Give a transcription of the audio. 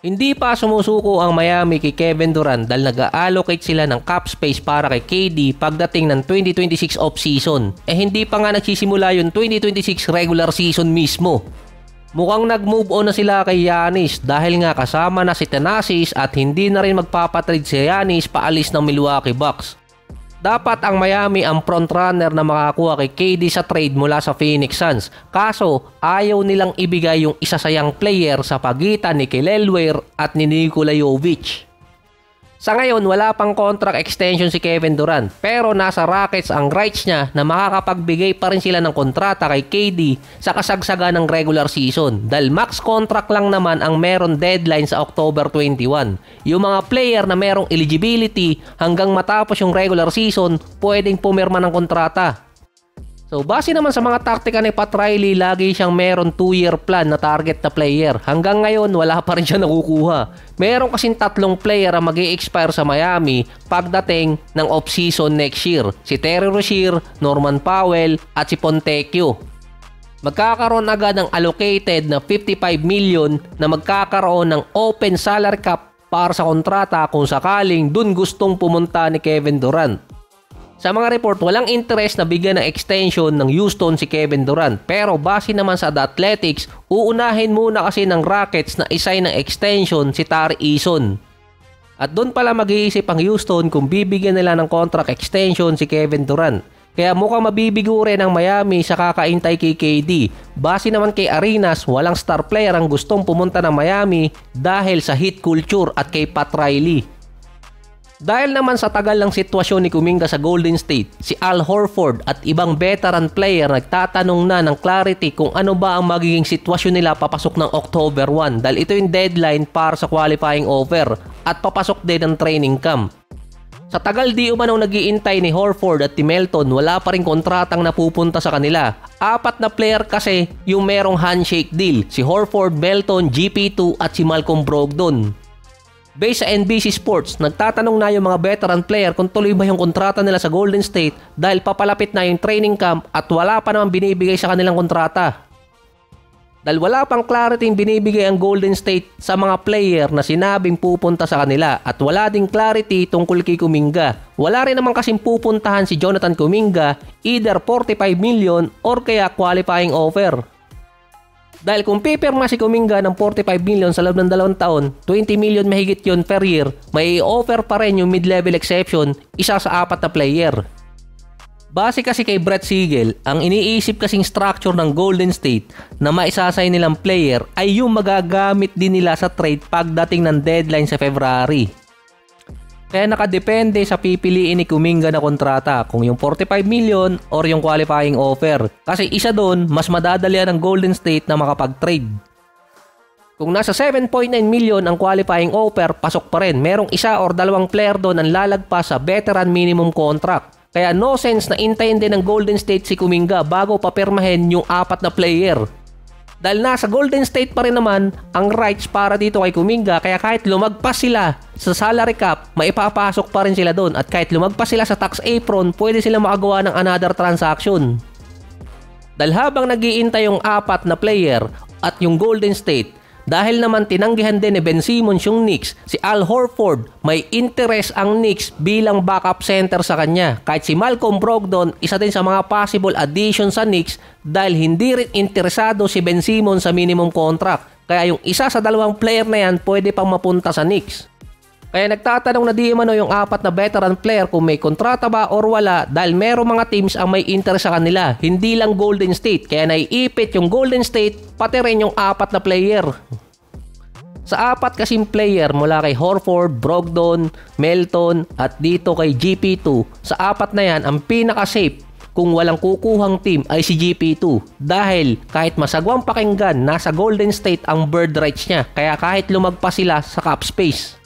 Hindi pa sumusuko ang Miami kay Kevin Durant dahil nag-allocate sila ng cap space para kay KD pagdating ng 2026 off-season. Hindi pa nga nagsisimula yung 2026 regular season mismo. Mukhang nag-move on na sila kay Giannis dahil nga kasama na si Thanasis at hindi na rin magpapatrade si Giannis paalis ng Milwaukee Bucks. Dapat ang Miami ang frontrunner na makakuha kay KD sa trade mula sa Phoenix Suns. Kaso ayaw nilang ibigay yung isa sa young player sa pagitan ni Kelly Oubre at ni Nikola Jovic. Sa ngayon wala pang contract extension si Kevin Durant pero nasa Rockets ang rights niya na makakapagbigay pa rin sila ng kontrata kay KD sa kasagsagan ng regular season dahil max contract lang naman ang meron deadline sa October 21. Yung mga player na merong eligibility hanggang matapos yung regular season pwedeng pumirma ng kontrata. So base naman sa mga taktika ni Pat Riley, lagi siyang meron 2-year plan na target na player. Hanggang ngayon wala pa rin siya nakukuha. Meron kasing 3 player ang mag-i-expire sa Miami pagdating ng off-season next year. Si Terry Rozier, Norman Powell at si Fontecchio. Magkakaroon agad ng allocated na 55 million na magkakaroon ng open salary cap para sa kontrata kung sakaling dun gustong pumunta ni Kevin Durant. Sa mga report, walang interest na bigyan ng extension ng Houston si Kevin Durant. Pero base naman sa The Athletics, uunahin muna kasi ng Rockets na isay ng extension si Tari Eason. At doon pala mag-iisip ang Houston kung bibigyan nila ng contract extension si Kevin Durant. Kaya mukhang mabibigo rin ang Miami sa kakaintay kay KD. Base naman kay Arenas, walang star player ang gustong pumunta ng Miami dahil sa Heat culture at kay Pat Riley. Dahil naman sa tagal ng sitwasyon ni Kuminga sa Golden State, si Al Horford at ibang veteran player nagtatanong na ng clarity kung ano ba ang magiging sitwasyon nila papasok ng October 1 dahil ito yung deadline para sa qualifying offer at papasok din ng training camp. Sa tagal di umanong nag-iintay ni Horford at ni Melton, wala pa rin kontratang napupunta sa kanila. 4 na player kasi yung merong handshake deal, si Horford, Melton, GP2 at si Malcolm Brogdon. Based sa NBC Sports, nagtatanong na yung mga veteran player kung tuloy ba yung kontrata nila sa Golden State dahil papalapit na yung training camp at wala pa naman binibigay sa kanilang kontrata. Dahil wala pang clarity yung binibigay ang Golden State sa mga player na sinabing pupunta sa kanila at wala ding clarity tungkol kay Kuminga. Wala rin naman kasing pupuntahan si Jonathan Kuminga, either 45 million or kaya qualifying offer. Dahil kung pipirma si Kuminga ng 45 million sa loob ng 2 taon, 20 million mahigit yun per year, may offer pa rin yung mid-level exception, isa sa 4 na player. Base kasi kay Brett Siegel, ang iniisip kasing structure ng Golden State na maisasay nilang player ay yung magagamit din nila sa trade pagdating ng deadline sa February. Kaya nakadepende sa pipiliin ni Kuminga na kontrata kung yung 45 million or yung qualifying offer. Kasi isa doon, mas madadalian ng Golden State na makapag-trade. Kung nasa 7.9 million ang qualifying offer, pasok pa rin. Merong isa or 2 player doon ang lalagpas sa veteran minimum contract. Kaya no sense na intayin din ng Golden State si Kuminga bago papirmahin yung 4 na player. Dahil nasa Golden State pa rin naman ang rights para dito kay Kuminga, kaya kahit lumagpas sila sa salary cap, maipapasok pa rin sila doon. At kahit lumagpas sila sa tax apron, pwede sila makagawa ng another transaction. Dahil habang nag-iintay yung 4 na player at yung Golden State, dahil naman tinanggihan din ni Ben Simmons yung Knicks, si Al Horford, may interest ang Knicks bilang backup center sa kanya. Kahit si Malcolm Brogdon, isa din sa mga possible addition sa Knicks dahil hindi rin interesado si Ben Simmons sa minimum contract. Kaya yung isa sa 2 player na yan pwede pang mapunta sa Knicks. Kaya nagtatanong na di umano yung 4 na veteran player kung may kontrata ba or wala dahil merong mga teams ang may interest sa kanila. Hindi lang Golden State. Kaya naiipit yung Golden State pati rin yung 4 na player. Sa 4 kasing player mula kay Horford, Brogdon, Melton at dito kay GP2, sa 4 na yan ang pinaka-safe kung walang kukuhang team ay si GP2 dahil kahit masagwang pakinggan, nasa Golden State ang bird rights niya kaya kahit lumagpas sila sa cap space.